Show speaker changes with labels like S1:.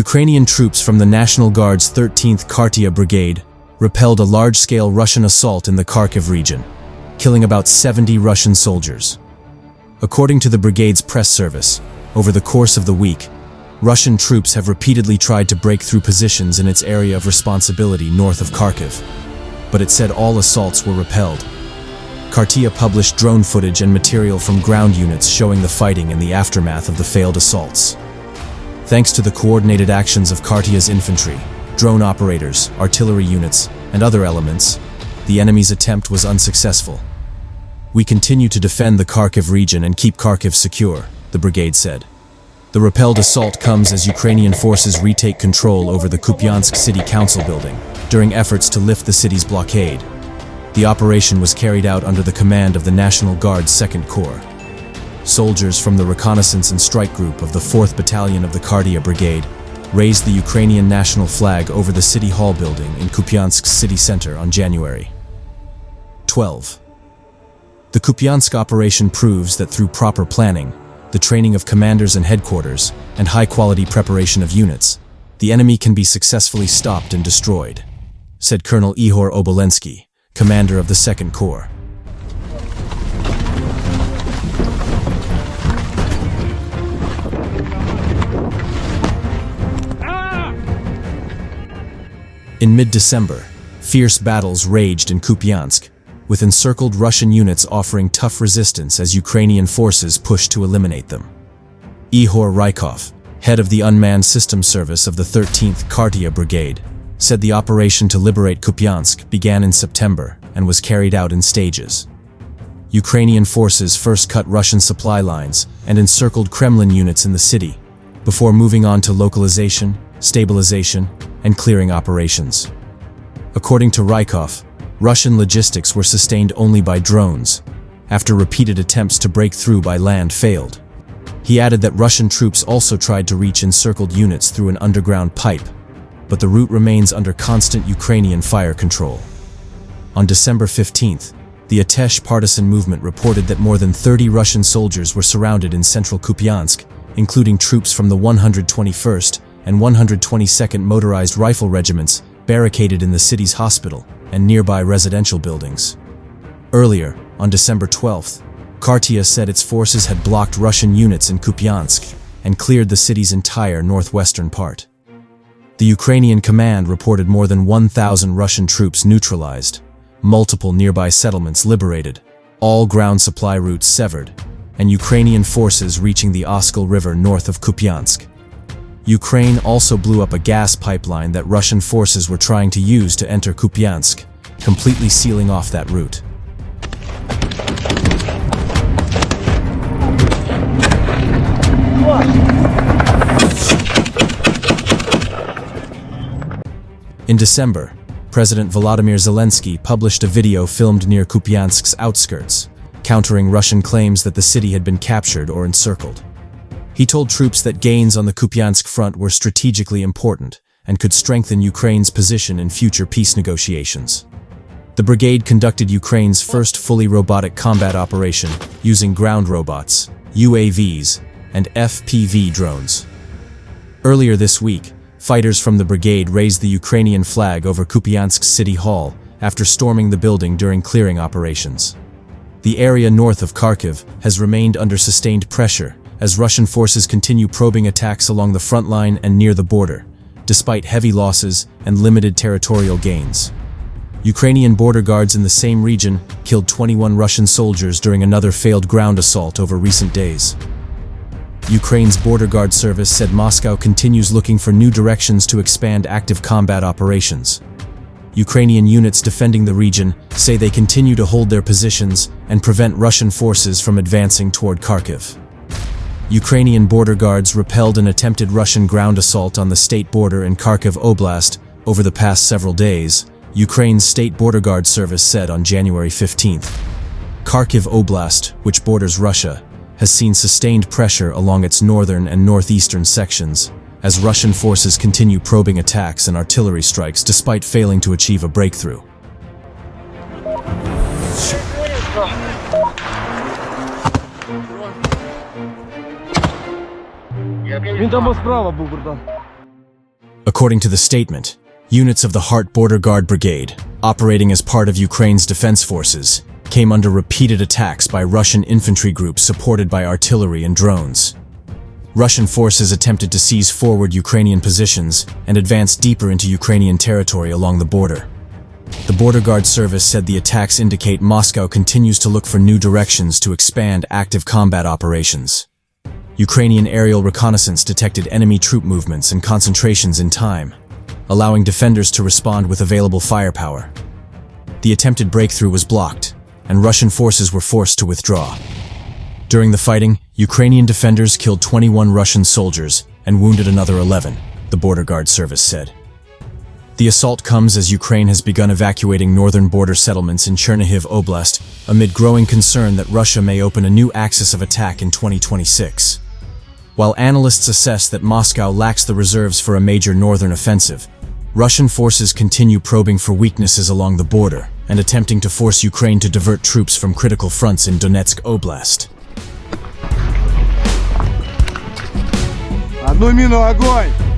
S1: Ukrainian troops from the National Guard's 13th Khartia Brigade repelled a large-scale Russian assault in the Kharkiv region, killing about 70 Russian soldiers. According to the brigade's press service, over the course of the week, Russian troops have repeatedly tried to break through positions in its area of responsibility north of Kharkiv, but it said all assaults were repelled. Khartia published drone footage and material from ground units showing the fighting in the aftermath of the failed assaults. Thanks to the coordinated actions of Khartia's infantry, drone operators, artillery units, and other elements, the enemy's attempt was unsuccessful. "We continue to defend the Kharkiv region and keep Kharkiv secure," the brigade said. The repelled assault comes as Ukrainian forces retake control over the Kupiansk City Council building during efforts to lift the city's blockade. The operation was carried out under the command of the National Guard's 2nd Corps. Soldiers from the Reconnaissance and Strike Group of the 4th Battalion of the Khartia Brigade raised the Ukrainian national flag over the City Hall building in Kupiansk's city center on January 12. The Kupiansk operation proves that through proper planning, the training of commanders and headquarters, and high-quality preparation of units, the enemy can be successfully stopped and destroyed, said Colonel Ihor Obolensky, commander of the 2nd Corps. In mid-December, fierce battles raged in Kupiansk, with encircled Russian units offering tough resistance as Ukrainian forces pushed to eliminate them. Ihor Rykov, head of the Unmanned Systems Service of the 13th Khartia Brigade, said the operation to liberate Kupiansk began in September and was carried out in stages. Ukrainian forces first cut Russian supply lines and encircled Kremlin units in the city, before moving on to localization, stabilization, and clearing operations. According to Rykov, Russian logistics were sustained only by drones, after repeated attempts to break through by land failed. He added that Russian troops also tried to reach encircled units through an underground pipe, but the route remains under constant Ukrainian fire control. On December 15th, the Atesh partisan movement reported that more than 30 Russian soldiers were surrounded in central Kupiansk, including troops from the 121st and 122nd Motorized Rifle Regiments barricaded in the city's hospital and nearby residential buildings. Earlier, on December 12th, Khartia said its forces had blocked Russian units in Kupiansk and cleared the city's entire northwestern part. The Ukrainian command reported more than 1,000 Russian troops neutralized, multiple nearby settlements liberated, all ground supply routes severed, and Ukrainian forces reaching the Oskol River north of Kupiansk. Ukraine also blew up a gas pipeline that Russian forces were trying to use to enter Kupiansk, completely sealing off that route. In December, President Volodymyr Zelensky published a video filmed near Kupiansk's outskirts, countering Russian claims that the city had been captured or encircled. He told troops that gains on the Kupiansk front were strategically important and could strengthen Ukraine's position in future peace negotiations. The brigade conducted Ukraine's first fully robotic combat operation using ground robots, UAVs, and FPV drones. Earlier this week, fighters from the brigade raised the Ukrainian flag over Kupiansk's city hall after storming the building during clearing operations. The area north of Kharkiv has remained under sustained pressure as Russian forces continue probing attacks along the front line and near the border, despite heavy losses and limited territorial gains. Ukrainian border guards in the same region killed 21 Russian soldiers during another failed ground assault over recent days. Ukraine's border guard service said Moscow continues looking for new directions to expand active combat operations. Ukrainian units defending the region say they continue to hold their positions and prevent Russian forces from advancing toward Kharkiv. Ukrainian border guards repelled an attempted Russian ground assault on the state border in Kharkiv Oblast over the past several days, Ukraine's State Border Guard Service said on January 15th. Kharkiv Oblast, which borders Russia, has seen sustained pressure along its northern and northeastern sections, as Russian forces continue probing attacks and artillery strikes despite failing to achieve a breakthrough.
S2: Він там справа був, братан.
S1: According to the statement, units of the Heart Border Guard Brigade, operating as part of Ukraine's defense forces, came under repeated attacks by Russian infantry groups supported by artillery and drones. Russian forces attempted to seize forward Ukrainian positions and advance deeper into Ukrainian territory along the border. The Border Guard Service said the attacks indicate Moscow continues to look for new directions to expand active combat operations. Ukrainian aerial reconnaissance detected enemy troop movements and concentrations in time, allowing defenders to respond with available firepower. The attempted breakthrough was blocked, and Russian forces were forced to withdraw. During the fighting, Ukrainian defenders killed 21 Russian soldiers and wounded another 11, the Border Guard Service said. The assault comes as Ukraine has begun evacuating northern border settlements in Chernihiv Oblast amid growing concern that Russia may open a new axis of attack in 2026. While analysts assess that Moscow lacks the reserves for a major northern offensive, Russian forces continue probing for weaknesses along the border and attempting to force Ukraine to divert troops from critical fronts in Donetsk Oblast.
S2: Одну мину, огонь!